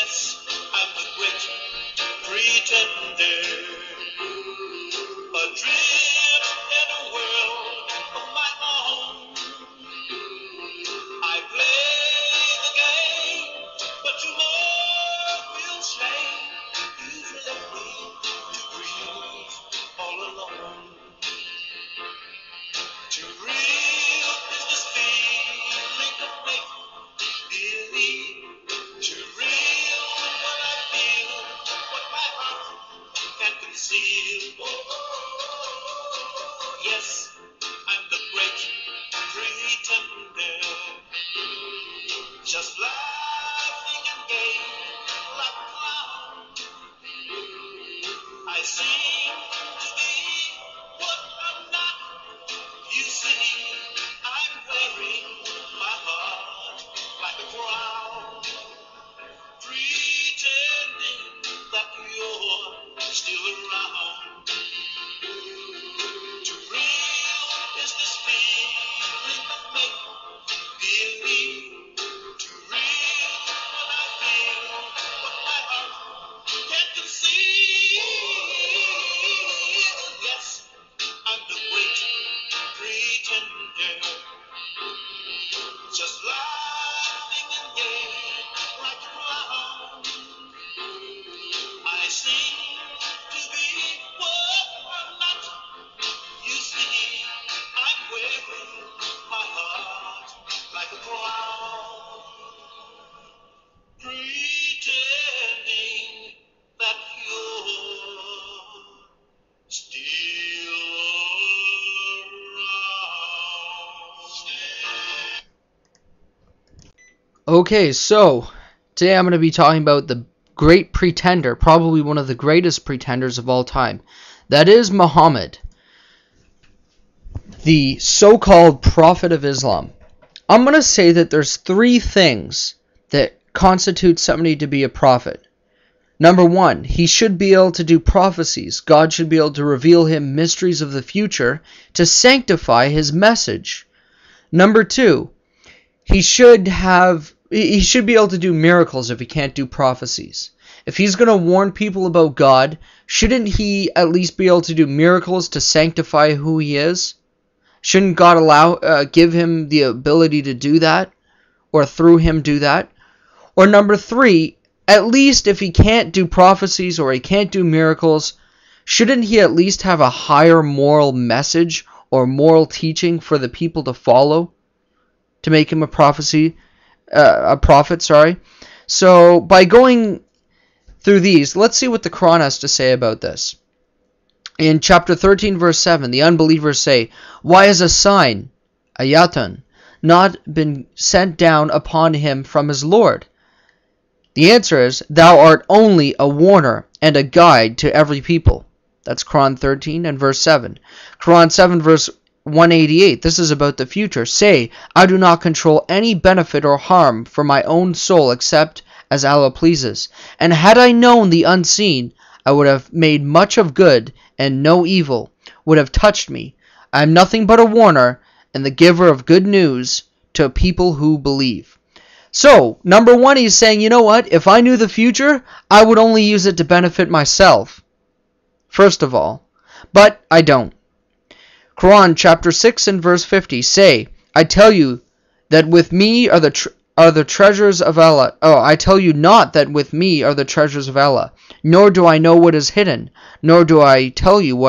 Yes, I'm the great pretender, adrift in a world of my own. I play the game, but you more feel shame. You've left me to grieve all alone. Too real is this feeling of make-believe. Too real when I feel what my heart can conceal. Yes, I'm the great pretender, just laughing and gay like a clown. I seem to be what I'm not. You see, I'm wearing my heart like a crown, pretending that you're still around. Too real is this feeling of make-believe. Too real when I feel what my heart can't conceive. Yes, I'm the great pretender, just laughing and gay like a clown. I seem to be what I'm not. You see, I'm wearing my heart like a crown, pretending that you're still around. Okay, so today I'm going to be talking about the great pretender, probably one of the greatest pretenders of all time. That is Muhammad, the so-called prophet of Islam. I'm going to say that there's three things that constitute somebody to be a prophet. Number one, he should be able to do prophecies. God should be able to reveal him mysteries of the future to sanctify his message. Number two, he should be able to do miracles if he can't do prophecies. If he's going to warn people about God, shouldn't he at least be able to do miracles to sanctify who he is? Shouldn't God give him the ability to do that? Or through him do that? Or number three, at least if he can't do prophecies or he can't do miracles, shouldn't he at least have a higher moral message or moral teaching for the people to follow to make him a prophet? So by going through these, let's see what the Quran has to say about this. In chapter 13 verse 7, the unbelievers say, "Why has a sign, ayatan, not been sent down upon him from his Lord?" The answer is, "Thou art only a warner and a guide to every people." That's Quran 13 and verse 7. Quran 7 verse 188, this is about the future. "Say, I do not control any benefit or harm for my own soul except as Allah pleases. And had I known the unseen, I would have made much of good, and no evil would have touched me. I am nothing but a warner and the giver of good news to people who believe." So, number one, he's saying, you know what? If I knew the future, I would only use it to benefit myself, first of all. But I don't. Quran chapter 6 and verse 50, "Say, I tell you that with me are the treasures of Allah. Oh, I tell you not that with me are the treasures of Allah, nor do I know what is hidden, nor do I tell you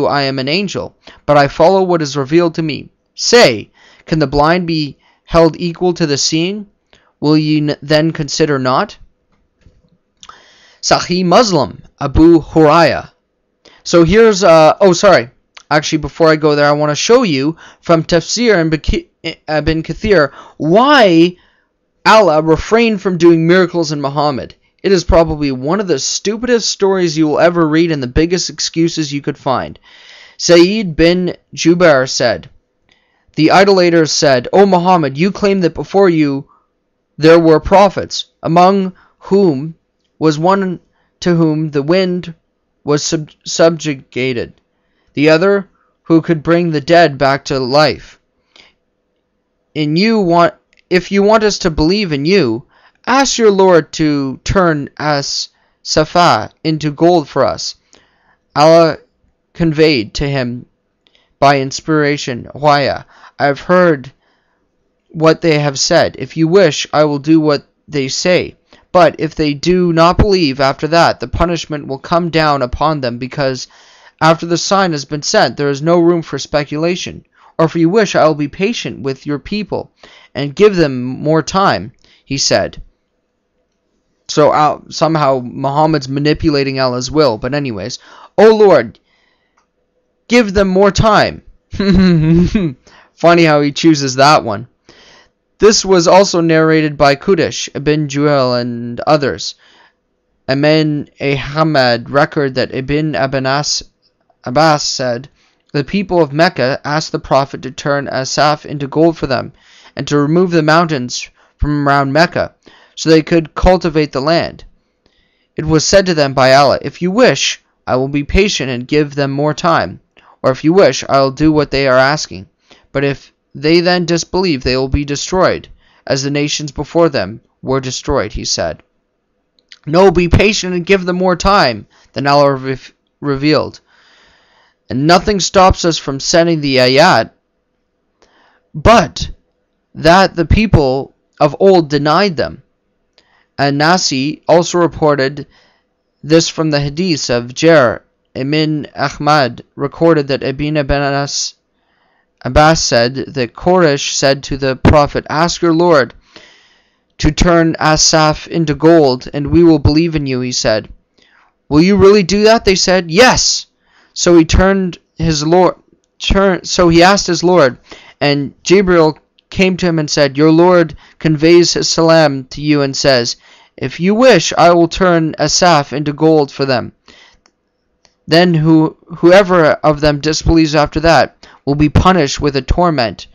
I am an angel, but I follow what is revealed to me. Say, can the blind be held equal to the seeing? Will ye then consider not?" Sahih Muslim, Abu Hurairah. So here's, actually before I go there, I want to show you from Tafsir and Ibn Kathir why Allah refrained from doing miracles in Muhammad. It is probably one of the stupidest stories you will ever read and the biggest excuses you could find. Sa'id bin Jubair said, "The idolaters said, 'O Muhammad, you claim that before you there were prophets, among whom was one to whom the wind was subjugated, the other who could bring the dead back to life. If you want us to believe in you, Ask your Lord to turn as-Saffah into gold for us. Allah conveyed to him by inspiration, Waya, I have heard what they have said. If you wish, I will do what they say. But if they do not believe after that, the punishment will come down upon them, because after the sign has been sent, there is no room for speculation. Or if you wish, I will be patient with your people and give them more time, he said. So somehow Muhammad's manipulating Allah's will. But anyways, O Lord, give them more time. Funny how he chooses that one. This was also narrated by Qudish, Ibn Juel, and others. Amin Ahmad record that Ibn Abbas said, the people of Mecca asked the Prophet to turn Asaf into gold for them, and to remove the mountains from around Mecca, so they could cultivate the land. It was said to them by Allah, if you wish, I will be patient and give them more time, or if you wish, I will do what they are asking. But if they then disbelieve, they will be destroyed, as the nations before them were destroyed, he said. No, be patient and give them more time, then Allah revealed. And nothing stops us from sending the ayat, but that the people of old denied them. And Nasi also reported this from the hadith of Jair. Ibn Ahmad recorded that Ibn Abbas said that Quraysh said to the Prophet, ask your Lord to turn Asaf into gold, and we will believe in you, he said. Will you really do that? They said, yes. So he asked his Lord, and Jibril came to him and said, your Lord conveys his salam to you and says, if you wish, I will turn Asaf into gold for them. Then whoever of them disbelieves after that will be punished with a torment,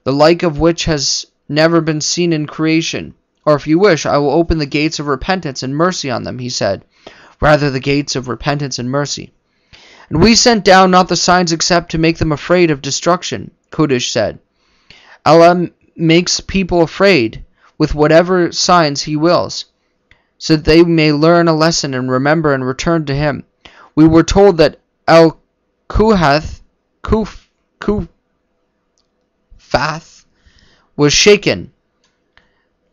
the like of which has never been seen in creation. Or if you wish, I will open the gates of repentance and mercy on them, he said. Rather, the gates of repentance and mercy. And we sent down not the signs except to make them afraid of destruction, Qudish said. Allah makes people afraid with whatever signs he wills, so that they may learn a lesson and remember and return to him. We were told that Al-Kufath was shaken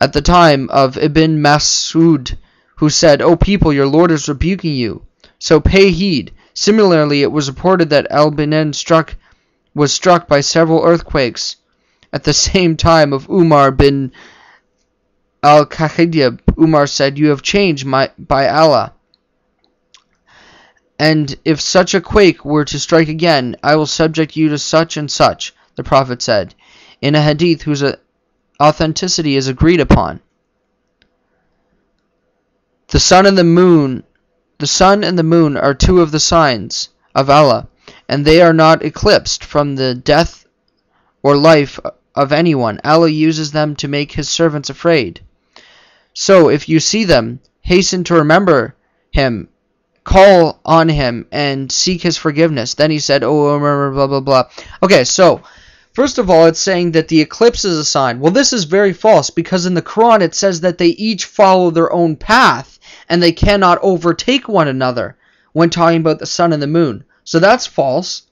at the time of Ibn Mas'ud, who said, O people, your Lord is rebuking you, so pay heed. Similarly, it was reported that Al-Benin was struck by several earthquakes at the same time of Umar bin Al-Khattab. Umar said, you have changed by Allah. And if such a quake were to strike again, I will subject you to such and such, the Prophet said, in a hadith whose authenticity is agreed upon. The sun and the moon are two of the signs of Allah, and they are not eclipsed from the death or life of anyone. Allah uses them to make his servants afraid. So if you see them, hasten to remember him, call on him, and seek his forgiveness. Then he said, oh, blah, blah, blah. Okay, so first of all, it's saying that the eclipse is a sign. Well, this is very false, because in the Quran it says that they each follow their own path, and they cannot overtake one another when talking about the sun and the moon. So that's false,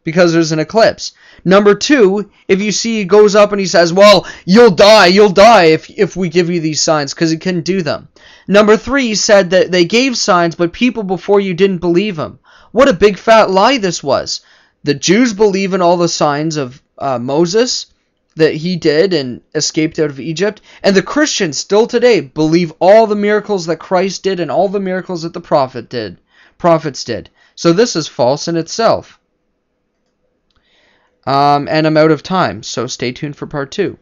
because there's an eclipse. Number two, if you see he goes up and he says, well, you'll die if we give you these signs, because he couldn't do them. Number three, he said that they gave signs, but people before you didn't believe him. What a big fat lie this was. The Jews believe in all the signs of Moses that he did and escaped out of Egypt, and the Christians still today believe all the miracles that Christ did and all the miracles that the prophets did. So this is false in itself. And I'm out of time, so stay tuned for part 2.